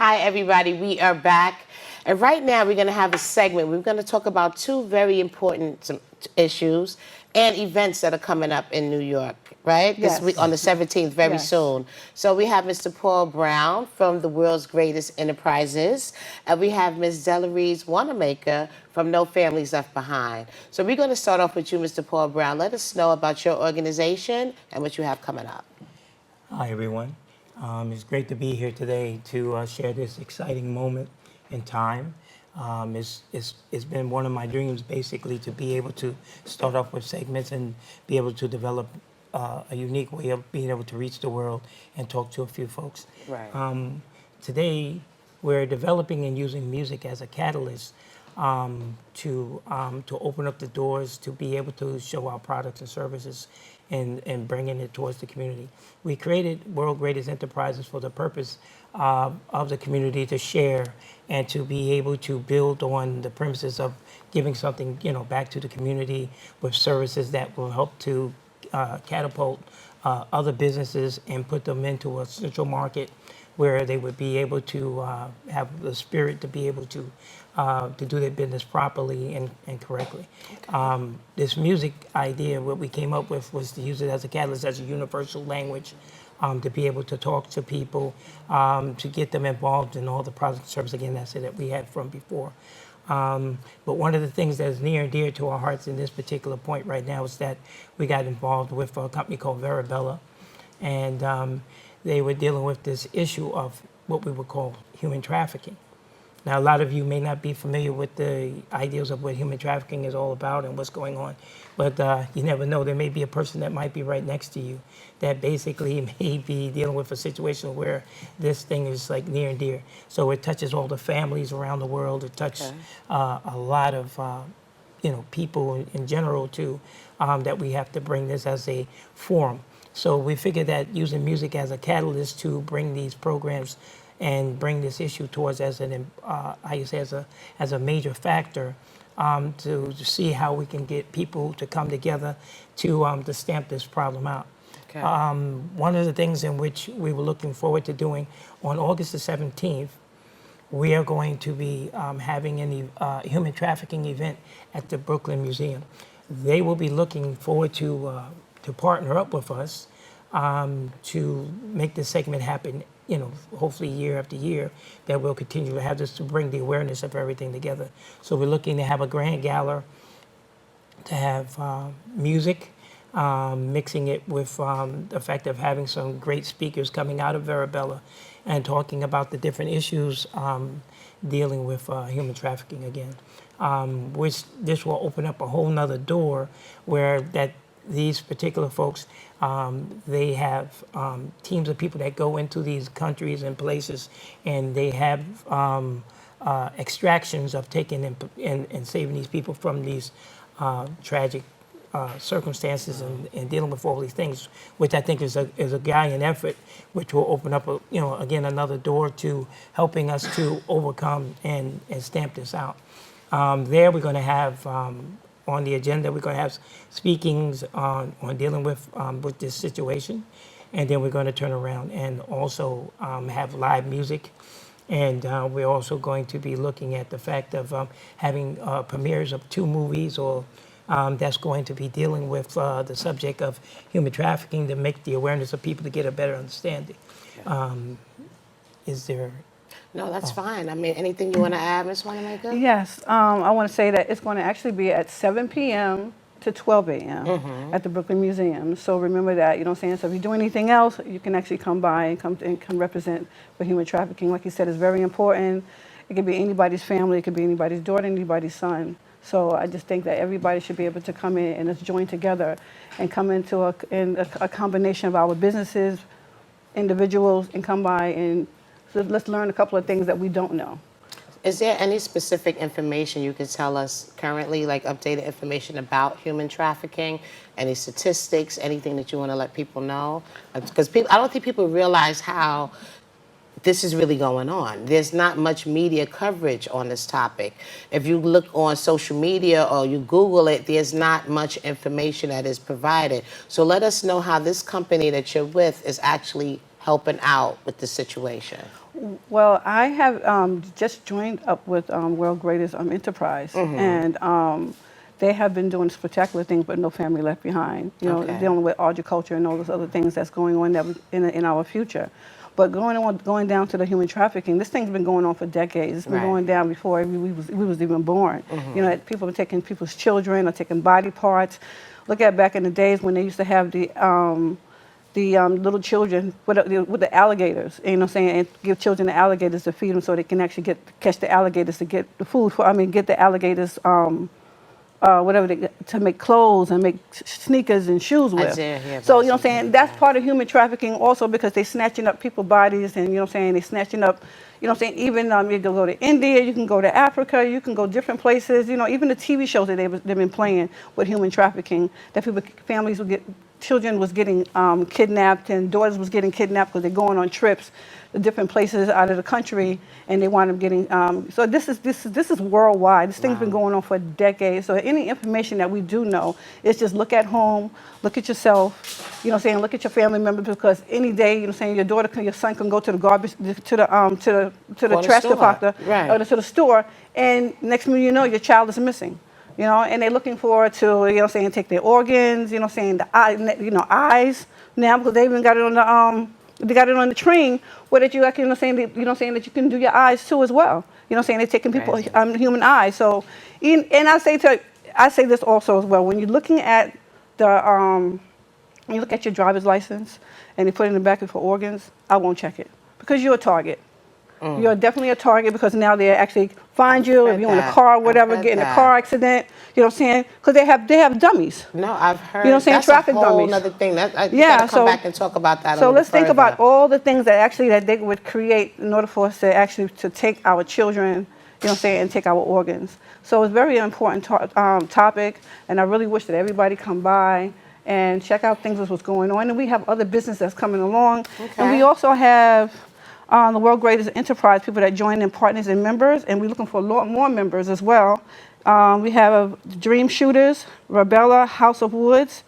Hi, everybody. We are back. And right now, we're going to have a segment. We're going to talk about two very important issues and events that are coming up in New York, right? This week on the 17th, very soon. So we have Mr. Paul Brown from the World's Greatest Enterprises, and we have Ms. Delarice Wanamaker from No Families Left Behind. So we're going to start off with you, Mr. Paul Brown. Let us know about your organization and what you have coming up. Hi, everyone. It's great to be here today to share this exciting moment in time. It's been one of my dreams, basically, to be able to start off with segments and be able to develop a unique way of being able to reach the world and talk to a few folks. Right. Today, we're developing and using music as a catalyst to open up the doors to be able to show our products and services and bringing it towards the community. We created World Greatest Enterprises for the purpose of the community to share and to be able to build on the premises of giving something, back to the community with services that will help to catapult other businesses and put them into a central market where they would be able to have the spirit to be able to do their business properly and correctly. Okay. This music idea, what we came up with was to use it as a catalyst, as a universal language, to be able to talk to people, to get them involved in all the products and services, again, that's it, that we had from before. But one of the things that is near and dear to our hearts in this particular point right now is that we got involved with a company called Verabella, and they were dealing with this issue of what we would call human trafficking. Now, a lot of you may not be familiar with the ideas of what human trafficking is all about and what's going on, but you never know. There may be a person that might be right next to you that basically may be dealing with a situation where this thing is like near and dear. So it touches all the families around the world. It touches a lot of people in general too, that we have to bring this as a forum. So we figured that using music as a catalyst to bring these programs and bring this issue towards as as a major factor, to see how we can get people to come together to stamp this problem out. Okay. One of the things in which we were looking forward to doing on August the 17th, we are going to be having a human trafficking event at the Brooklyn Museum. They will be looking forward to partner up with us to make this segment happen, hopefully year after year, that we'll continue to have this to bring the awareness of everything together. So we're looking to have a grand gala, to have music, mixing it with the fact of having some great speakers coming out of Verabella and talking about the different issues dealing with human trafficking again. Which this will open up a whole nother door where these particular folks, they have teams of people that go into these countries and places, and they have extractions of taking and saving these people from these tragic circumstances and dealing with all these things, which I think is a gallant effort, which will open up, again, another door to helping us to overcome and stamp this out. There we're going to have on the agenda, we're going to have speakings on dealing with this situation, and then we're going to turn around and also have live music. And we're also going to be looking at the fact of having premieres of 2 movies or that's going to be dealing with the subject of human trafficking to make the awareness of people to get a better understanding. Is there... No, that's fine. I mean, anything you want to add, Ms. Wanamaker? Yes, I want to say that it's going to actually be at 7 p.m. to 12 a.m. At the Brooklyn Museum. So remember that, So if you do anything else, you can actually come by and come represent for human trafficking. Like you said, it's very important. It could be anybody's family, it could be anybody's daughter, anybody's son. So I just think that everybody should be able to come in and let's join together and come into a combination of our businesses, individuals, and come by and so let's learn a couple of things that we don't know. Is there any specific information you could tell us currently, like updated information about human trafficking? Any statistics, anything that you want to let people know? Because I don't think people realize how this is really going on. There's not much media coverage on this topic. If you look on social media or you Google it, there's not much information that is provided. So let us know how this company that you're with is actually helping out with the situation? Well, I have just joined up with World Greatest Enterprise, and they have been doing spectacular things, but no family left behind. You know, Okay. dealing with agriculture and all those other things that's going on that in our future. But going down to the human trafficking, this thing's been going on for decades. It's been Right. going down before we was even born. You know, people are taking people's children or taking body parts. Look at back in the days when they used to have the little children with the alligators, you know what I'm saying, and give children the alligators to feed them so they can actually catch the alligators to get the food get the alligators, to make clothes and make sneakers and shoes with. So, you know what I'm saying, that's part of human trafficking also, because they're snatching up people's bodies, and, you know what I'm saying, they're snatching up, you know what I'm saying, even you can go to India, you can go to Africa, you can go different places, you know, even the TV shows that they've been playing with human trafficking, that families would get, children was getting kidnapped, and daughters was getting kidnapped because they're going on trips to different places out of the country, and they wind up getting. So this is worldwide. This thing's been going on for decades. So any information that we do know is just look at home, look at yourself, you know what I'm saying, look at your family members, because any day, you know what I'm saying, your son can go to the garbage, to the trash compactor, right, or to the store, and next thing you know, your child is missing. You know, and they're looking forward to, you know what I'm saying, take their organs, you know what I'm saying, the eyes now, because they even got it on the train, where that you actually, you know what I'm saying, that you can do your eyes too as well. You know what I'm saying, they're taking people human eyes. So, and I say this also as well, when you're looking at when you look at your driver's license and you put it in the back for organs, I won't check it, because you're a target. You're definitely a target, because now they actually find you if you're in a car, whatever, get in a car accident. You know what I'm saying? Because they have dummies. No, I've heard. You know what I'm saying? That's traffic a whole dummies. Another thing. Gotta come back and talk about that. So let's think about all the things that they would create in order for us to take our children, you know what I'm saying, and take our organs. So it's a very important topic, and I really wish that everybody come by and check out things that's what's going on. And we have other business that's coming along, and we also have the World Greatest Enterprise, people that join in, partners and members, and we're looking for a lot more members as well. We have Dream Shooters, Rabella, House of Woods,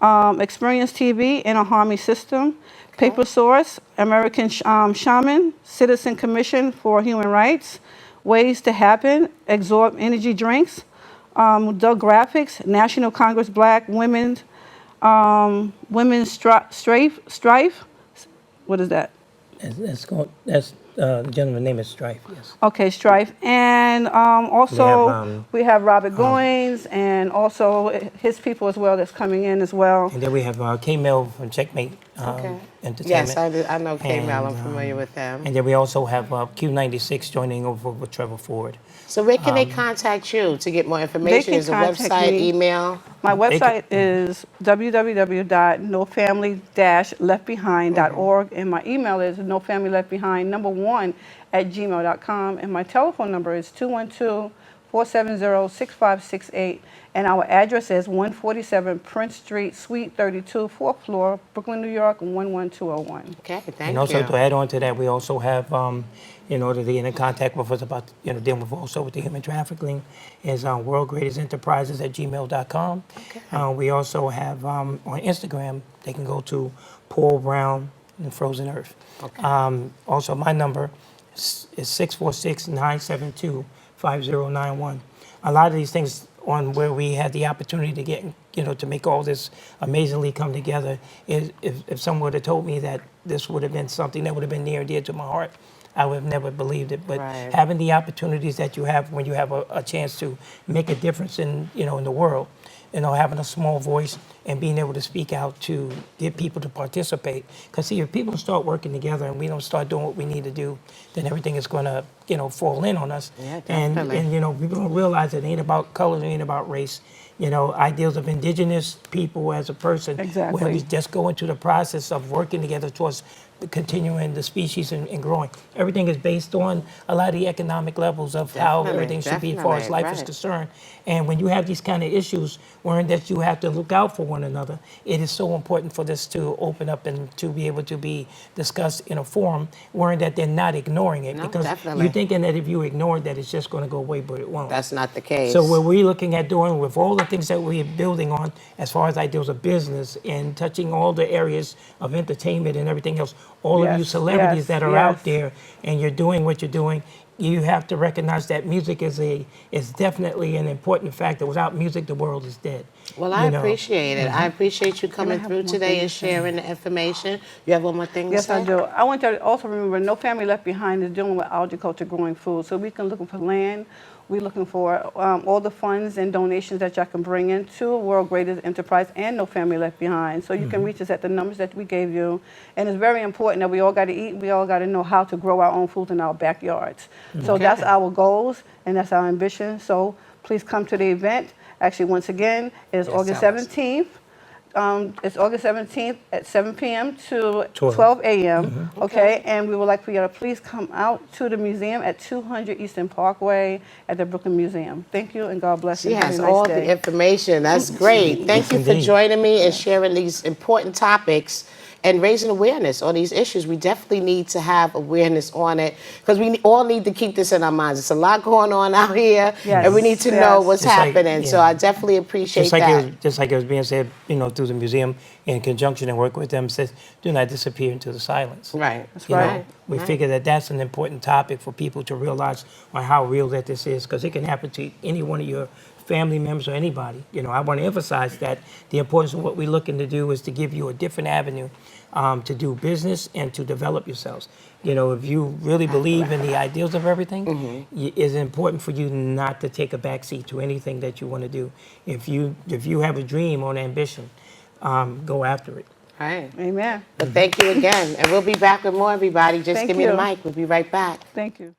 Experience TV, Inner Harmony System, Paper Source, American Shaman, Citizen Commission for Human Rights, Ways to Happen, Absorb Energy Drinks, Doug Graphics, National Congress Black Women's Strife. What is that? That's the gentleman's name is Strife, yes. Okay, Strife. And also we have Robert Goins, and also his people as well that's coming in as well. And then we have K-Mel from Checkmate Entertainment. Yes, I know K-Mel. I'm familiar with them. And then we also have Q96 joining over with Trevor Ford. So where can they contact you to get more information? Is a website, email? My website is www.nofamily-leftbehind.org, and my email is nofamilyleftbehind1@gmail.com, and my telephone number is 212-470-6568, and our address is 147 Prince Street, Suite 32, 4th floor, Brooklyn, New York, 11201. Okay, thank you. And also to add on to that, we also have, in order to get in contact with us about, dealing with also with the human trafficking, is worldgreatestenterprises@gmail.com. Okay. We also have on Instagram, they can go to Paul Brown and Frozen Earth. Okay. Also, my number is 646-972-5091. A lot of these things on where we had the opportunity to get, to make all this amazingly come together, if someone would have told me that this would have been something that would have been near and dear to my heart, I would have never believed it. But having the opportunities that you have when you have a chance to make a difference in the world, having a small voice and being able to speak out to get people to participate. Because see, if people start working together and we don't start doing what we need to do, then everything is going to, fall in on us. Yeah, definitely. And people don't realize it ain't about color, it ain't about race. Ideals of indigenous people as a person. Exactly. When we just go into the process of working together towards continuing the species and growing. Everything is based on a lot of the economic levels of how everything should be as far as life is concerned. And when you have these kind of issues, that you have to look out for one another. It is so important for this to open up and to be able to be discussed in a forum where that they're not ignoring it. No, Because definitely. you're thinking that if you ignore it, that it's just going to go away, but it won't. That's not the case. So what we're looking at doing with all the things that we're building on as far as ideas of business and touching all the areas of entertainment and everything else, all of you Yes, celebrities yes, that are yes. out there and you're doing what you're doing, you have to recognize that music is definitely an important factor. Without music, the world is dead. Well, I You know? appreciate it. I appreciate you coming have through one more today thing and to say? sharing the information. You have one more thing to Yes, say? I do. I want you to also remember, No Family Left Behind is dealing with agriculture, growing food. So we can looking for land. We're looking for all the funds and donations that y'all can bring into World Greatest Enterprise and No Family Left Behind. So you can reach us at the numbers that we gave you. And it's very important that we all got to eat. We all got to know how to grow our own food in our backyards. So that's our goals and that's our ambition. So please come to the event. Actually, once again, it's August tell us. 17th. It's August 17th at 7 p.m. to 12. 12 a.m. Okay, and we would like for you to please come out to the museum at 200 Eastern Parkway at the Brooklyn Museum. Thank you, and God bless you. She Have a has nice all day. the information. That's great. Thank you for indeed. joining me and sharing these important topics and raising awareness on these issues. We definitely need to have awareness on it because we all need to keep this in our minds. There's a lot going on out here, Yes, and we need to know yes. what's Just like- happening. So yeah. I definitely appreciate that. Just like it was being said, through the museum in conjunction and work with them, says, do not disappear into the silence. Right. That's You know, right. we figure that that's an important topic for people to realize on how real that this is, because it can happen to any one of your family members or anybody. I want to emphasize that the importance of what we're looking to do is to give you a different avenue to do business and to develop yourselves. If you really believe in the ideals of everything, it's important for you not to take a backseat to anything that you want to do. If you have a dream or an ambition, go after it. Right. Amen. But thank you again. And we'll be back with more, everybody. Just Thank give me the you. mic. We'll be right back. Thank you.